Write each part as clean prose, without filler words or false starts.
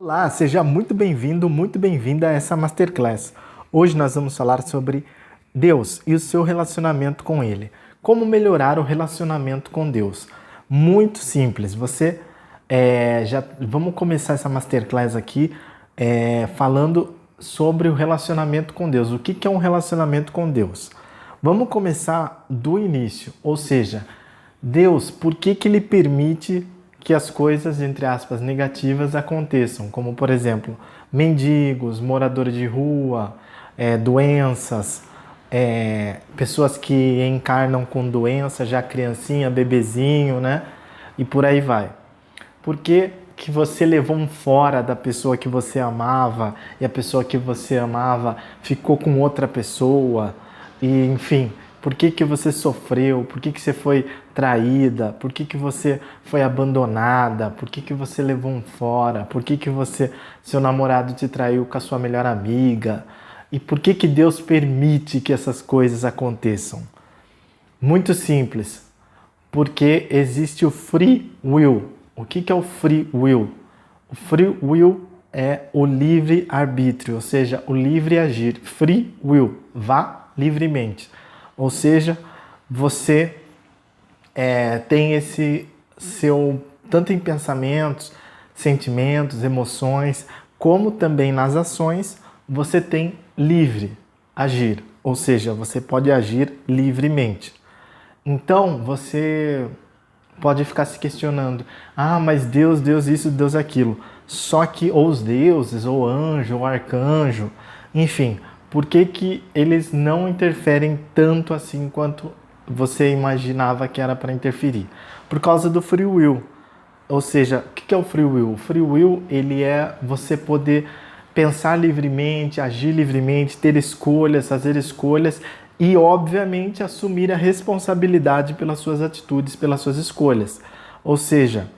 Olá, seja muito bem-vindo, muito bem-vinda a essa Masterclass. Hoje nós vamos falar sobre Deus e o seu relacionamento com Ele. Como melhorar o relacionamento com Deus? Muito simples. Vamos começar essa Masterclass aqui falando sobre o relacionamento com Deus. O que é um relacionamento com Deus? Vamos começar do início, ou seja, Deus, por que Ele permite que as coisas, entre aspas, negativas aconteçam, como, por exemplo, mendigos, moradores de rua, doenças, pessoas que encarnam com doença, já criancinha, bebezinho, né? E por aí vai. Por que que você levou um fora da pessoa que você amava e a pessoa que você amava ficou com outra pessoa? E, enfim, por que que você sofreu? Por que que você foi traída? Por que que você foi abandonada? Por que que você levou um fora? Por que que seu namorado te traiu com a sua melhor amiga? E por que que Deus permite que essas coisas aconteçam? Muito simples. Porque existe o free will. O que que é o free will? O free will é o livre arbítrio, ou seja, o livre agir. Free will, vá livremente. Ou seja, você tem esse seu, tanto em pensamentos, sentimentos, emoções, como também nas ações, você tem livre agir. Ou seja, você pode agir livremente. Então, você pode ficar se questionando, mas Deus isso, Deus aquilo. Só que ou os deuses, ou anjo, ou arcanjo, enfim, por que que eles não interferem tanto assim quanto você imaginava que era para interferir? Por causa do free will. Ou seja, o que é o free will? O free will, ele é você poder pensar livremente, agir livremente, ter escolhas, fazer escolhas e, obviamente, assumir a responsabilidade pelas suas atitudes, pelas suas escolhas. Ou seja,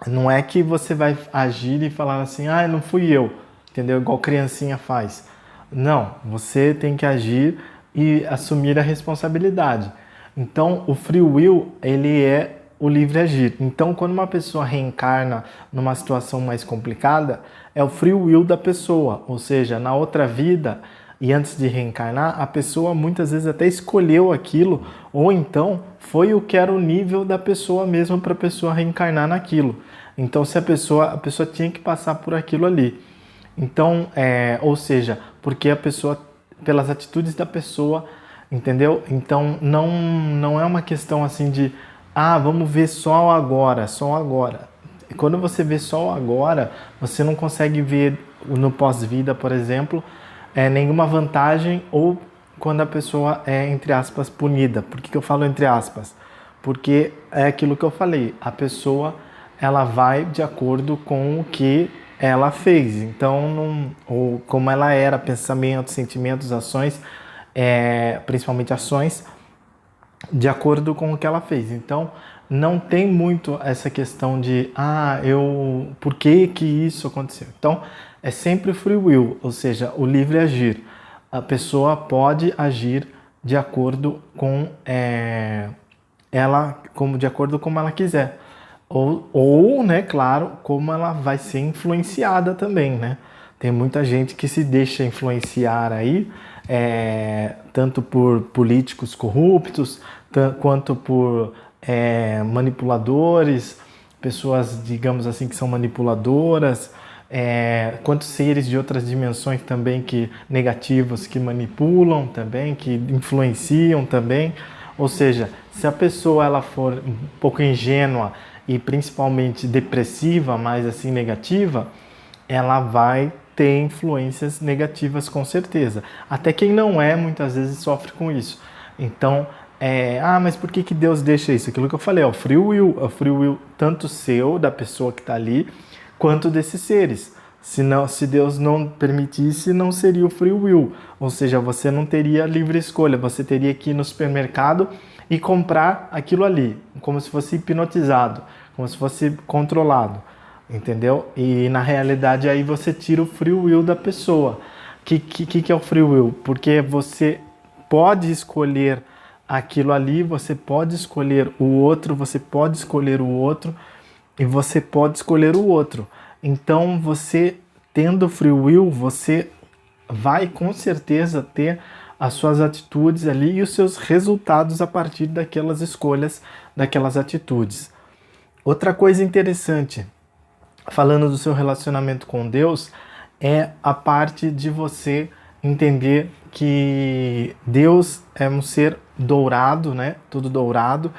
não é que você vai agir e falar assim, não fui eu, entendeu? Igual criancinha faz. Não, você tem que agir e assumir a responsabilidade. Então, o free will, ele é o livre agir. Então, quando uma pessoa reencarna numa situação mais complicada, é o free will da pessoa. Ou seja, na outra vida e antes de reencarnar, a pessoa muitas vezes até escolheu aquilo, ou então foi o que era o nível da pessoa mesmo para a pessoa reencarnar naquilo. Então, se a pessoa tinha que passar por aquilo ali. Então, ou seja, porque a pessoa, pelas atitudes da pessoa, entendeu? Então, não é uma questão assim de, vamos ver só agora, só agora. Quando você vê só agora, você não consegue ver no pós-vida, por exemplo, nenhuma vantagem ou quando a pessoa é, entre aspas, punida. Por que eu falo entre aspas? Porque é aquilo que eu falei, a pessoa ela vai de acordo com o que ela fez, então ou como ela era, pensamentos, sentimentos, ações, principalmente ações, de acordo com o que ela fez. Então não tem muito essa questão de por que que isso aconteceu. Então é sempre free will, ou seja, o livre agir. A pessoa pode agir de acordo com de acordo com como ela quiser. Ou, né, claro, como ela vai ser influenciada também, né? Tem muita gente que se deixa influenciar aí, tanto por políticos corruptos, quanto por manipuladores, pessoas, digamos assim, que são manipuladoras, quanto seres de outras dimensões também negativos que manipulam também, que influenciam também. Ou seja, se a pessoa ela for um pouco ingênua e principalmente depressiva, mais assim negativa, ela vai ter influências negativas com certeza. Até quem não é, muitas vezes sofre com isso. Então, mas por que que Deus deixa isso? Aquilo que eu falei, o free will tanto seu, da pessoa que está ali, quanto desses seres. Se Deus não permitisse, não seria o free will. Ou seja, você não teria livre escolha, você teria que ir no supermercado e comprar aquilo ali, como se fosse hipnotizado, como se fosse controlado, entendeu? E na realidade aí você tira o free will da pessoa. O que é o free will? Porque você pode escolher aquilo ali, você pode escolher o outro, você pode escolher o outro e você pode escolher o outro. Então, você tendo free will, você vai com certeza ter as suas atitudes ali e os seus resultados a partir daquelas escolhas, daquelas atitudes. Outra coisa interessante, falando do seu relacionamento com Deus, é a parte de você entender que Deus é um ser dourado, né? Tudo dourado,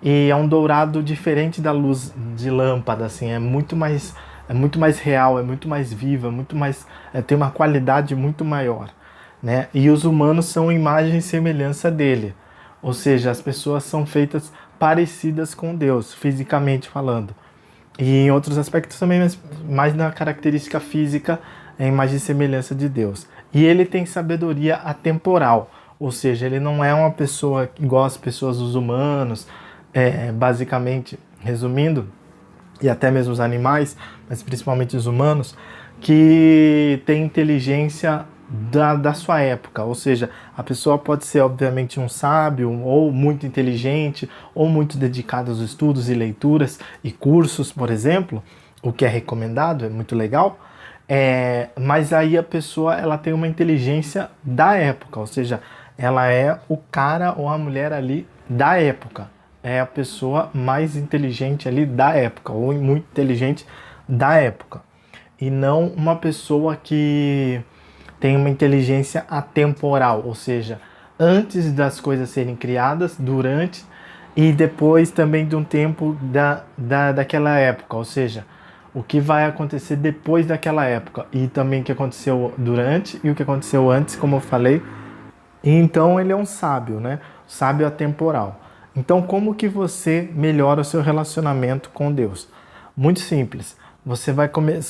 e é um dourado diferente da luz de lâmpada, assim, é muito mais real, é muito mais viva, tem uma qualidade muito maior, né? E os humanos são imagem e semelhança dele, ou seja, as pessoas são feitas parecidas com Deus, fisicamente falando. E em outros aspectos também, mas mais na característica física, é a imagem e semelhança de Deus. E ele tem sabedoria atemporal, ou seja, ele não é uma pessoa igual as pessoas, os humanos, basicamente, resumindo, e até mesmo os animais, mas principalmente os humanos, que tem inteligência da sua época, ou seja, a pessoa pode ser obviamente um sábio, ou muito inteligente, ou muito dedicado aos estudos e leituras e cursos, por exemplo, o que é recomendado, é muito legal, mas aí a pessoa ela tem uma inteligência da época, ou seja, ela é o cara ou a mulher ali da época, é a pessoa mais inteligente ali da época, ou muito inteligente da época, e não uma pessoa que tem uma inteligência atemporal, ou seja, antes das coisas serem criadas, durante e depois também de um tempo daquela época, ou seja, o que vai acontecer depois daquela época e também o que aconteceu durante e o que aconteceu antes, como eu falei. E então ele é um sábio, né? Sábio atemporal. Então como que você melhora o seu relacionamento com Deus? Muito simples. Você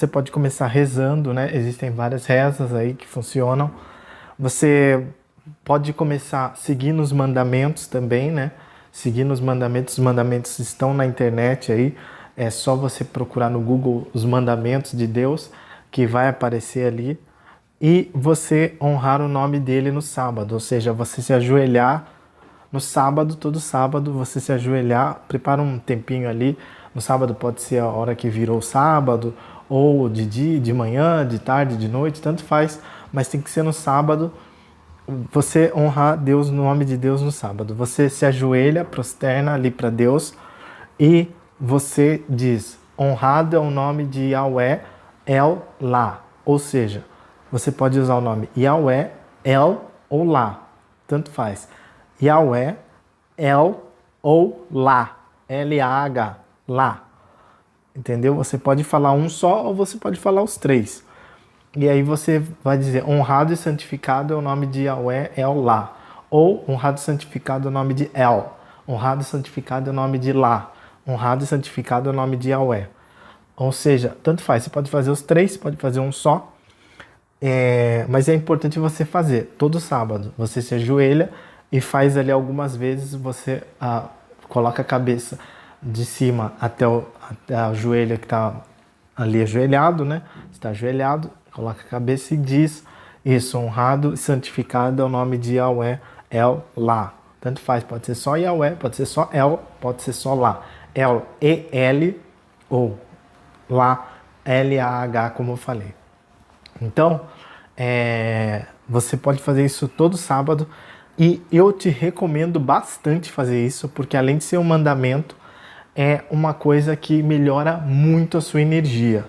pode começar rezando, né? Existem várias rezas aí que funcionam. Você pode começar seguindo os mandamentos também, né? Seguindo os mandamentos estão na internet aí. É só você procurar no Google os mandamentos de Deus que vai aparecer ali. E você honrar o nome dele no sábado, ou seja, você se ajoelhar no sábado, todo sábado, você se ajoelhar, prepara um tempinho ali. No sábado pode ser a hora que virou sábado, ou de dia, de manhã, de tarde, de noite, tanto faz, mas tem que ser no sábado. Você honrar Deus, no nome de Deus no sábado. Você se ajoelha, prosterna ali para Deus e você diz: honrado é o nome de Yahweh El Lá. Ou seja, você pode usar o nome Yahweh El ou Lá, tanto faz. Yahweh El ou Lá, L-A-H, Lá. Entendeu? Você pode falar um só ou você pode falar os três. E aí você vai dizer: honrado e santificado é o nome de Yahweh El Lá. Ou honrado e santificado é o nome de El. Honrado e santificado é o nome de Lá. Honrado e santificado é o nome de Yahweh. Ou seja, tanto faz. Você pode fazer os três, pode fazer um só. Mas é importante você fazer todo sábado. Você se ajoelha e faz ali algumas vezes. Você coloca a cabeça de cima até o joelho que está ali ajoelhado, né? Está ajoelhado, coloca a cabeça e diz isso: honrado e santificado é o nome de Yahweh El Lá. Tanto faz, pode ser só Yahweh, pode ser só El, pode ser só Lá. El, E-L ou Lá, L-A-H, como eu falei. Então, você pode fazer isso todo sábado e eu te recomendo bastante fazer isso, porque além de ser um mandamento, é uma coisa que melhora muito a sua energia,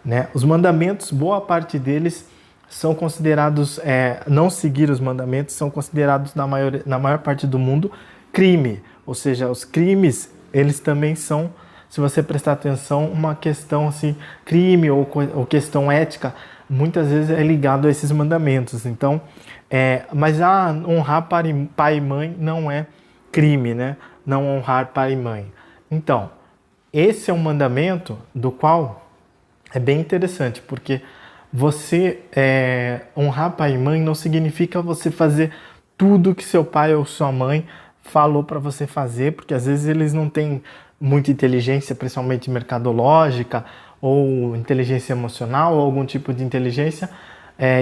né? Os mandamentos, boa parte deles são considerados, não seguir os mandamentos, são considerados na maior parte do mundo crime, ou seja, os crimes, eles também são, se você prestar atenção, uma questão assim, crime ou questão ética, muitas vezes é ligado a esses mandamentos. Então, mas honrar pai e mãe não é crime, né? Não honrar pai e mãe. Então, esse é um mandamento do qual é bem interessante, porque você honrar pai e mãe não significa você fazer tudo que seu pai ou sua mãe falou para você fazer, porque às vezes eles não têm muita inteligência, principalmente mercadológica, ou inteligência emocional, ou algum tipo de inteligência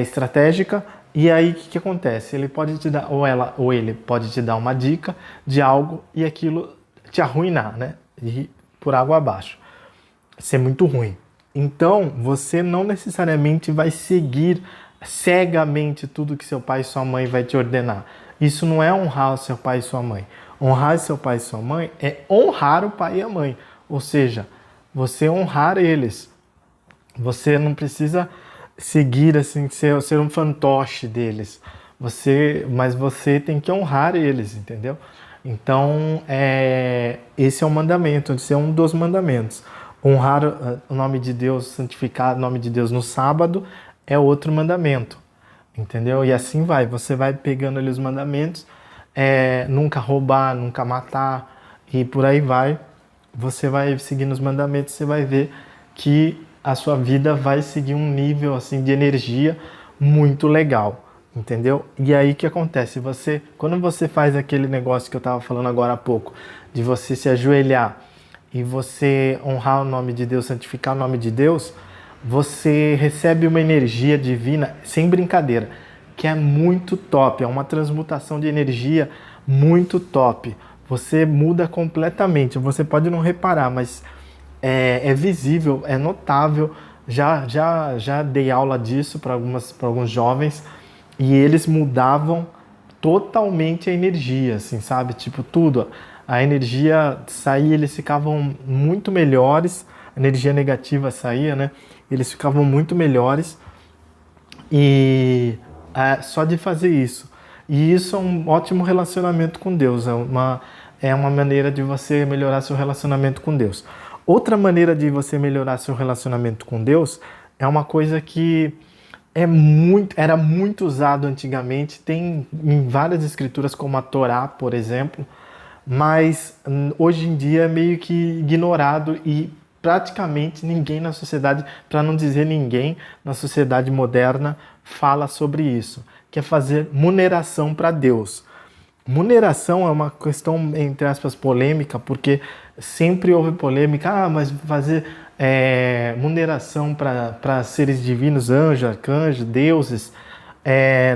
estratégica. E aí o que acontece? Ele pode te dar, ou ele pode te dar uma dica de algo e aquilo te arruinar, né? E por água abaixo. Ser muito ruim. Então, você não necessariamente vai seguir cegamente tudo que seu pai e sua mãe vai te ordenar. Isso não é honrar o seu pai e sua mãe. Honrar seu pai e sua mãe é honrar o pai e a mãe. Ou seja, você honrar eles. Você não precisa seguir assim, ser um fantoche deles. Mas você tem que honrar eles, entendeu? Então, esse é o mandamento, esse é um dos mandamentos. Honrar o nome de Deus, santificar o nome de Deus no sábado é outro mandamento, entendeu? E assim vai, você vai pegando ali os mandamentos, nunca roubar, nunca matar, e por aí vai. Você vai seguindo os mandamentos, você vai ver que a sua vida vai seguir um nível assim de energia muito legal, entendeu? E aí o que acontece? Quando você faz aquele negócio que eu estava falando agora há pouco, de você se ajoelhar e você honrar o nome de Deus, santificar o nome de Deus, você recebe uma energia divina, sem brincadeira, que é muito top, é uma transmutação de energia muito top. Você muda completamente, você pode não reparar, mas é visível, é notável. Já dei aula disso para alguns jovens e eles mudavam totalmente a energia, assim, sabe? Tipo, tudo. A energia saía, eles ficavam muito melhores, a energia negativa saía, né? Eles ficavam muito melhores e só de fazer isso. E isso é um ótimo relacionamento com Deus, é uma maneira de você melhorar seu relacionamento com Deus. Outra maneira de você melhorar seu relacionamento com Deus é uma coisa que era muito usado antigamente, tem em várias escrituras, como a Torá, por exemplo, mas hoje em dia é meio que ignorado e praticamente ninguém na sociedade, para não dizer ninguém, na sociedade moderna fala sobre isso, que é fazer muneração para Deus. Muneração é uma questão, entre aspas, polêmica, porque sempre houve polêmica, mas fazer muneração para seres divinos, anjo, arcanjo, deuses,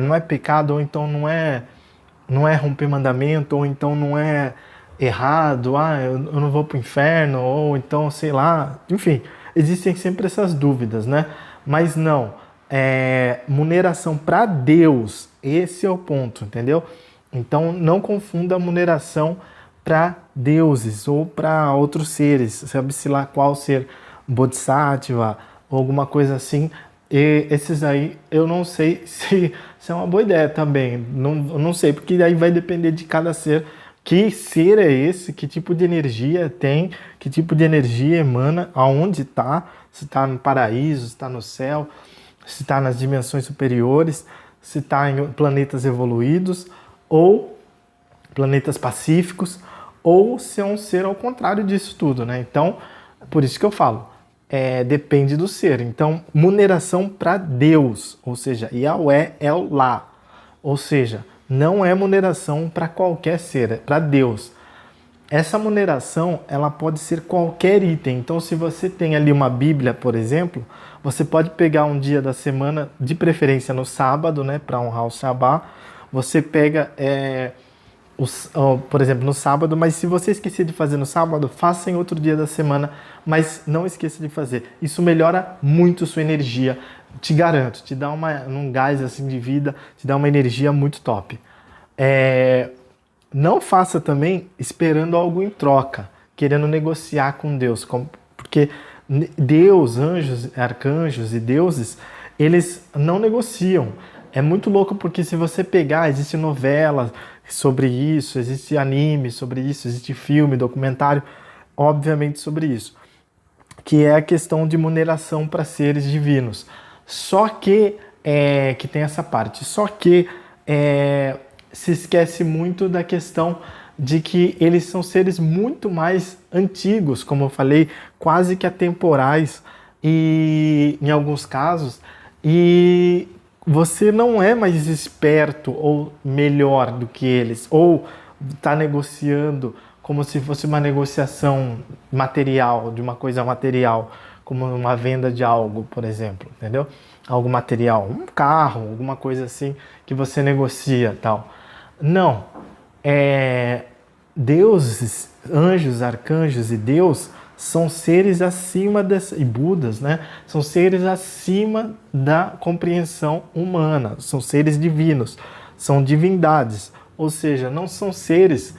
não é pecado, ou então não é romper mandamento, ou então não é errado, eu não vou para o inferno, ou então, sei lá, enfim, existem sempre essas dúvidas, né? Mas não, muneração para Deus, esse é o ponto, entendeu? Então, não confunda a muneração para deuses ou para outros seres, sabe-se lá qual ser, Bodhisattva ou alguma coisa assim. E esses aí, eu não sei se é uma boa ideia também, não sei, porque aí vai depender de cada ser. Que ser é esse? Que tipo de energia tem? Que tipo de energia emana? Aonde está? Se está no paraíso, se está no céu, se está nas dimensões superiores, se está em planetas evoluídos, ou planetas pacíficos, ou se é um ser ao contrário disso tudo, né? Então, por isso que eu falo, depende do ser. Então, muneração para Deus, ou seja, Yahweh é o lá, ou seja, não é muneração para qualquer ser, é para Deus. Essa muneração, ela pode ser qualquer item. Então, se você tem ali uma Bíblia, por exemplo, você pode pegar um dia da semana, de preferência no sábado, né, para honrar o Shabá. Você pega, por exemplo, no sábado, mas se você esquecer de fazer no sábado, faça em outro dia da semana, mas não esqueça de fazer. Isso melhora muito sua energia, te garanto, te dá um gás assim de vida, te dá uma energia muito top. Não faça também esperando algo em troca, querendo negociar com Deus, porque Deus, anjos, arcanjos e deuses, eles não negociam. É muito louco porque se você pegar, existe novela sobre isso, existe anime sobre isso, existe filme, documentário, obviamente sobre isso, que é a questão de muneração para seres divinos. Só que tem essa parte, só que se esquece muito da questão de que eles são seres muito mais antigos, como eu falei, quase que atemporais, e em alguns casos, e você não é mais esperto ou melhor do que eles, ou está negociando como se fosse uma negociação material, de uma coisa material, como uma venda de algo, por exemplo, entendeu? Algo material, um carro, alguma coisa assim que você negocia, tal. Não, deuses, anjos, arcanjos e Deus são seres acima e Budas, né? São seres acima da compreensão humana, são seres divinos, são divindades, ou seja, não são seres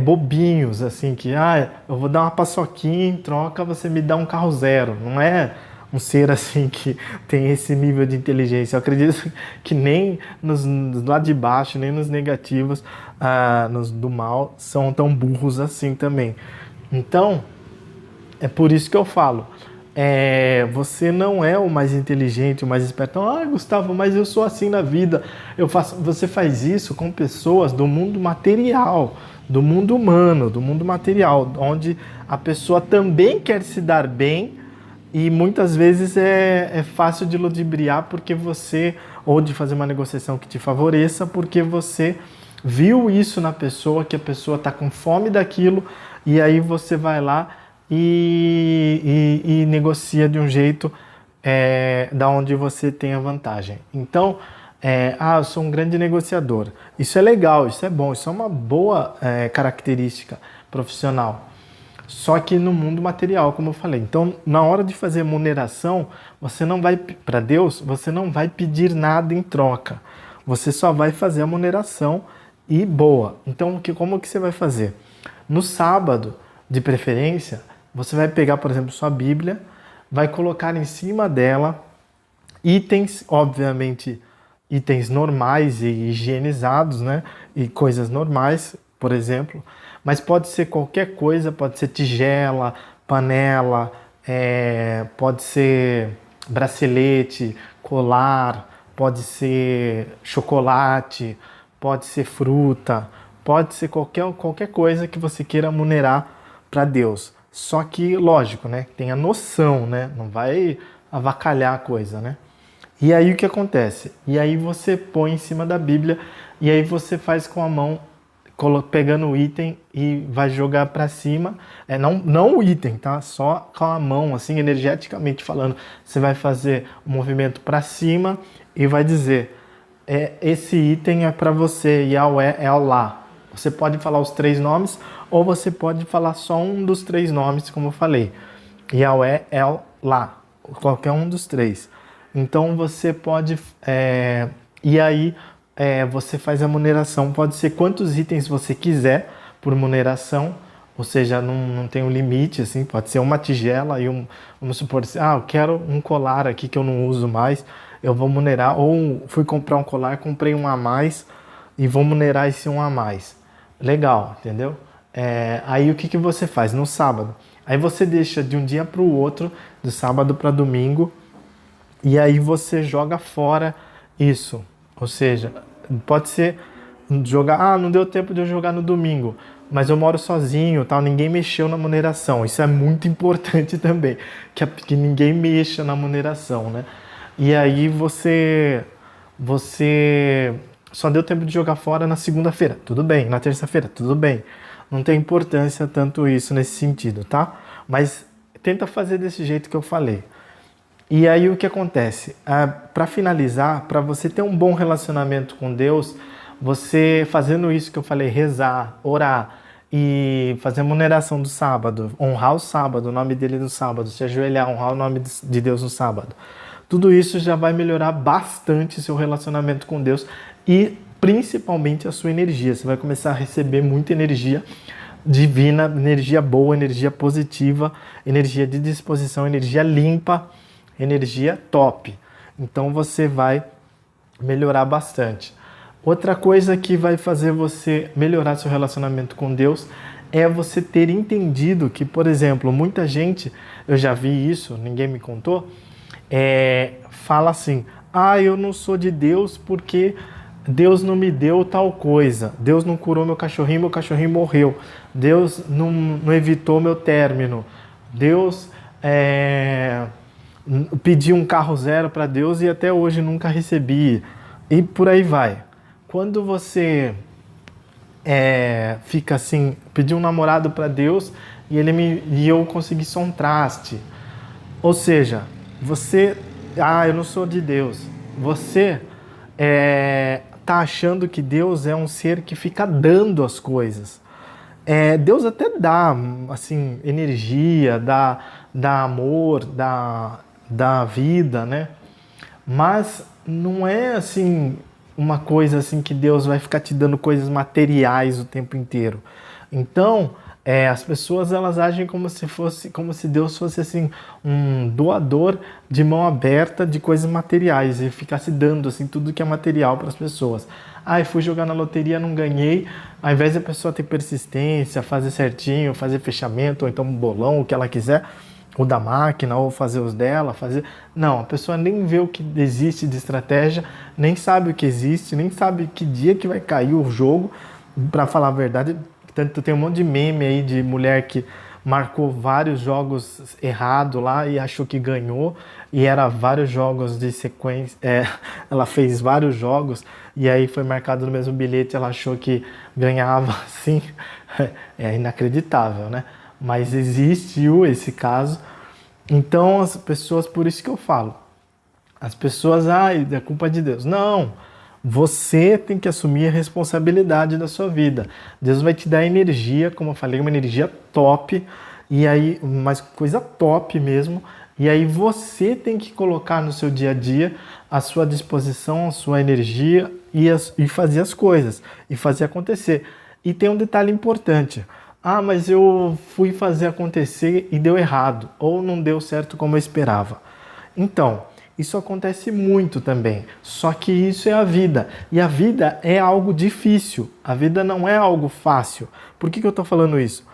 bobinhos, assim, que eu vou dar uma paçoquinha em troca, você me dá um carro zero. Não é um ser assim que tem esse nível de inteligência. Eu acredito que nem nos lá de baixo, nem nos negativos, nos do mal, são tão burros assim também. Então, é por isso que eu falo, você não é o mais inteligente, o mais esperto. Gustavo, mas eu sou assim na vida. Você faz isso com pessoas do mundo material, do mundo humano, do mundo material, onde a pessoa também quer se dar bem e muitas vezes é fácil de ludibriar porque você, ou de fazer uma negociação que te favoreça, porque você viu isso na pessoa, que a pessoa está com fome daquilo, e aí você vai lá e negocia de um jeito da onde você tem a vantagem. Então, eu sou um grande negociador. Isso é legal, isso é bom, isso é uma boa característica profissional. Só que no mundo material, como eu falei. Então, na hora de fazer remuneração, você não vai, para Deus, você não vai pedir nada em troca. Você só vai fazer a remuneração e boa. Então, como que você vai fazer? No sábado, de preferência, você vai pegar, por exemplo, sua Bíblia, vai colocar em cima dela itens, obviamente, itens normais e higienizados, né? E coisas normais, por exemplo. Mas pode ser qualquer coisa, pode ser tigela, panela, pode ser bracelete, colar, pode ser chocolate, pode ser fruta, pode ser qualquer coisa que você queira remunerar para Deus. Só que, lógico, né? Tenha noção, né? Não vai avacalhar a coisa, né? E aí o que acontece? E aí você põe em cima da Bíblia e aí você faz com a mão, pegando o item e vai jogar para cima. Não o item, tá? Só com a mão, assim, energeticamente falando. Você vai fazer o movimento para cima e vai dizer: esse item é para você, Yahweh é Allah. Você pode falar os 3 nomes ou você pode falar só um dos 3 nomes, como eu falei. Yahweh é Allah, qualquer um dos 3. Então você pode... e aí você faz a remuneração. Pode ser quantos itens você quiser por remuneração, ou seja, não tem um limite, assim, pode ser uma tigela e vamos supor, eu quero um colar aqui que eu não uso mais, eu vou remunerar, ou fui comprar um colar, comprei um a mais e vou remunerar esse um a mais. Legal, entendeu? Aí o que você faz no sábado? Aí você deixa de um dia para o outro, de sábado para domingo, e aí você joga fora isso. Ou seja, pode ser jogar, não deu tempo de eu jogar no domingo, mas eu moro sozinho, tal, ninguém mexeu na remuneração. Isso é muito importante também, que ninguém mexa na remuneração, né? E aí você só deu tempo de jogar fora na segunda-feira, tudo bem, na terça-feira, tudo bem. Não tem importância tanto isso nesse sentido, tá? Mas tenta fazer desse jeito que eu falei. E aí o que acontece? Para finalizar, para você ter um bom relacionamento com Deus, você fazendo isso que eu falei, rezar, orar e fazer a remuneração do sábado, honrar o sábado, o nome dele no sábado, se ajoelhar, honrar o nome de Deus no sábado. Tudo isso já vai melhorar bastante seu relacionamento com Deus e principalmente a sua energia. Você vai começar a receber muita energia divina, energia boa, energia positiva, energia de disposição, energia limpa, energia top. Então você vai melhorar bastante. Outra coisa que vai fazer você melhorar seu relacionamento com Deus é você ter entendido que, por exemplo, muita gente, eu já vi isso, ninguém me contou, fala assim: eu não sou de Deus porque Deus não me deu tal coisa, Deus não curou meu cachorrinho morreu, Deus não evitou meu término, Deus pedi um carro zero para Deus e até hoje nunca recebi, e por aí vai. Quando você fica assim, pedi um namorado para Deus e eu consegui só um traste, ou seja, você, eu não sou de Deus, você tá achando que Deus é um ser que fica dando as coisas. Deus até dá, assim, energia, dá amor, dá vida, né? Mas não é assim uma coisa assim que Deus vai ficar te dando coisas materiais o tempo inteiro. Então, as pessoas elas agem como se Deus fosse assim um doador de mão aberta de coisas materiais e ficasse dando assim tudo que é material para as pessoas. Ah, fui jogar na loteria, não ganhei. Ao invés da pessoa ter persistência, fazer certinho, fazer fechamento ou então um bolão, o que ela quiser, ou da máquina, ou fazer os dela, fazer. Não, a pessoa nem vê o que existe de estratégia, nem sabe o que existe, nem sabe que dia que vai cair o jogo, para falar a verdade. Tanto tem um monte de meme aí de mulher que marcou vários jogos errado lá e achou que ganhou, e era vários jogos de sequência, ela fez vários jogos e aí foi marcado no mesmo bilhete, ela achou que ganhava assim, é inacreditável, né? Mas existiu esse caso. Então as pessoas, por isso que eu falo, as pessoas, é culpa de Deus. Não, você tem que assumir a responsabilidade da sua vida. Deus vai te dar energia, como eu falei, uma energia top, e aí, mas coisa top mesmo, e aí você tem que colocar no seu dia a dia a sua disposição, a sua energia e fazer as coisas, e fazer acontecer. E tem um detalhe importante. Ah, mas eu fui fazer acontecer e deu errado, ou não deu certo como eu esperava. Então, isso acontece muito também, só que isso é a vida, e a vida é algo difícil, a vida não é algo fácil. Por que eu estou falando isso?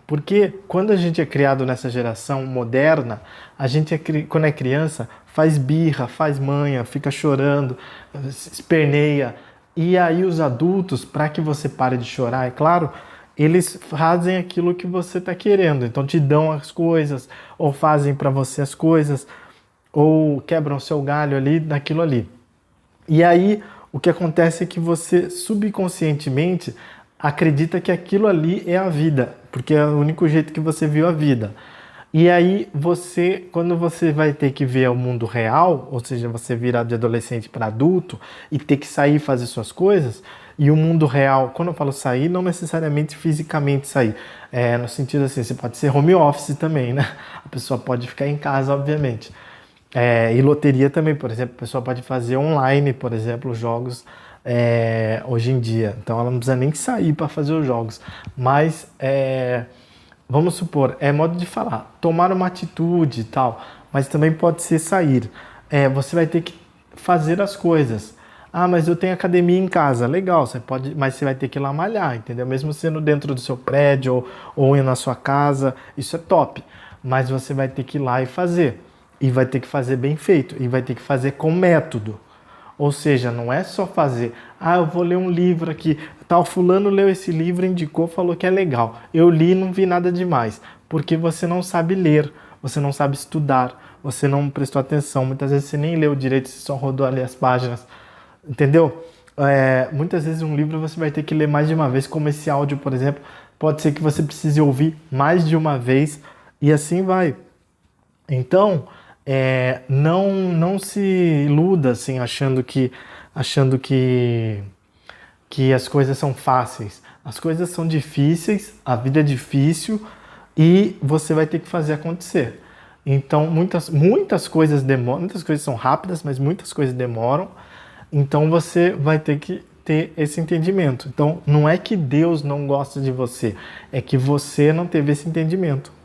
Porque quando a gente é criado nessa geração moderna, a gente, quando é criança, faz birra, faz manha, fica chorando, esperneia, e aí os adultos, para que você pare de chorar, é claro, eles fazem aquilo que você está querendo, então te dão as coisas, ou fazem para você as coisas, ou quebram o seu galho ali, naquilo ali. E aí, o que acontece é que você subconscientemente acredita que aquilo ali é a vida, porque é o único jeito que você viu a vida. E aí, quando você vai ter que ver o mundo real, ou seja, você virar de adolescente para adulto e ter que sair e fazer suas coisas, e o mundo real, quando eu falo sair, não necessariamente fisicamente sair, no sentido assim, você pode ser home office também, né? A pessoa pode ficar em casa, obviamente. E loteria também, por exemplo, a pessoa pode fazer online, por exemplo, jogos hoje em dia. Então ela não precisa nem sair para fazer os jogos. Mas, vamos supor, é modo de falar, tomar uma atitude e tal, mas também pode ser sair. Você vai ter que fazer as coisas. Ah, mas eu tenho academia em casa. Legal, mas você vai ter que ir lá malhar, entendeu? Mesmo sendo dentro do seu prédio ou na sua casa, isso é top. Mas você vai ter que ir lá e fazer. E vai ter que fazer bem feito, e vai ter que fazer com método. Ou seja, não é só fazer, eu vou ler um livro aqui, tal fulano leu esse livro, indicou, falou que é legal. Eu li e não vi nada demais, porque você não sabe ler, você não sabe estudar, você não prestou atenção, muitas vezes você nem leu direito, você só rodou ali as páginas, entendeu? Muitas vezes um livro você vai ter que ler mais de uma vez, como esse áudio, por exemplo, pode ser que você precise ouvir mais de uma vez, e assim vai. Então, não se iluda assim, achando que as coisas são fáceis. As coisas são difíceis, a vida é difícil e você vai ter que fazer acontecer. Então, muitas coisas demoram, muitas coisas são rápidas, mas muitas coisas demoram. Então, você vai ter que ter esse entendimento. Então, não é que Deus não gosta de você, é que você não teve esse entendimento.